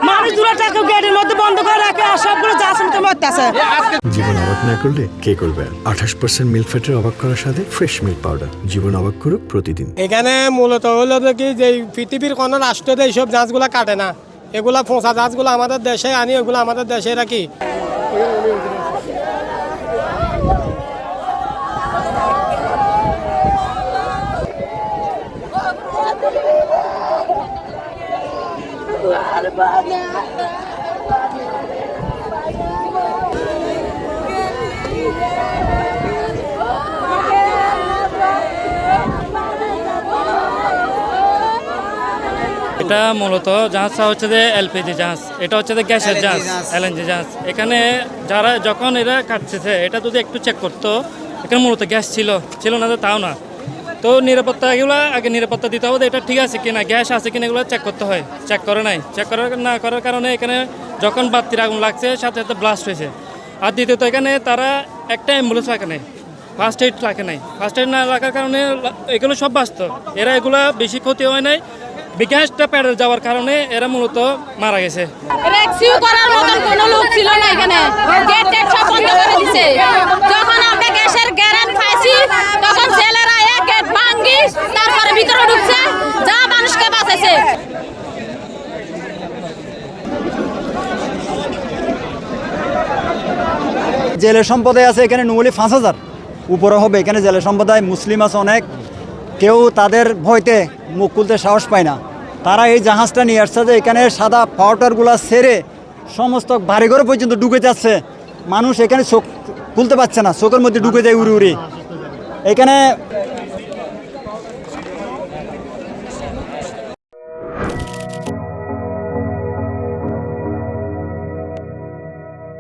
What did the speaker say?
মানুষ দূরটাকে গেটের মধ্যে বন্ধ করে রাখে আর সবগুলো জাহাজের মধ্যে আছে। জীবন অবাক না করলে কে করবে? 28% মিল্ক ফ্যাটের অবাক করার সাথে ফ্রেশ মিল্ক পাউডার। জীবন অবাক করুক প্রতিদিন। এখানে মূলত হলো কি যে পৃথিবীর কোনো রাষ্ট্রে এইসব জাহাজগুলো কাটে না, এগুলা ফোঁসা জাহাজগুলো আমাদের দেশে আনি, এগুলো আমাদের দেশে রাখি। এটা মূলত জাহাজটা হচ্ছে যে এলপিজি জাহাজ, এটা হচ্ছে যে গ্যাসের জাহাজ, এলএনজি জাহাজ। এখানে যারা যখন এরা কাটতেছে এটা যদি একটু চেক করতো, এখানে মূলত গ্যাস ছিল না, তাও না। তো নিরাপত্তা এগুলো আগে নিরাপত্তা দিতে হবে, এটা ঠিক আছে কিনা, গ্যাস আছে কিনা এগুলো চেক করতে হয়। চেক করে নাই, চেক না করার কারণে এখানে যখন বাতির আগুন লাগছে সাথে সাথে ব্লাস্ট হয়েছে। আর দ্বিতীয়ত এখানে তারা একটা অ্যাম্বুলেন্স রাখে নাই, ফার্স্ট এইড রাখে নাই। ফার্স্ট এইড না রাখার কারণে এগুলো সব বাঁচত, এরা এগুলা বেশি ক্ষতি হয় নাই। গ্যাসটা প্যাডেল যাওয়ার কারণে এরা মূলত মারা গেছে। রেস্কিউ করার মতন কোনো লোক ছিল না এখানে, গেট টেট সব বন্ধ করে দিছে। যখন আমরা গ্যাসের গ্যারেন্ট পাইছি তখন ছেলেরা এক গেট ভাঙি তারপরে ভিতরে ঢুকছে, যা মানুষকে বাঁচাইছে। জেলের সম্প্রদায় আছে এখানে নূলি 5,000 উপরে হবে। এখানে জেলের সম্প্রদায় মুসলিম আছে অনেক, কেউ তাদের ভয়তে মুখ খুলতে সাহস পায় না। তারা এই জাহাজটা নিয়ে আসছে যে এখানে সাদা পাউডারগুলো সেরে সমস্ত বাড়িঘর পর্যন্ত ঢুকে যাচ্ছে। মানুষ এখানে চোখ খুলতে পারছে না, চোখের মধ্যে ঢুকে যায় উড়ি উড়ি। এখানে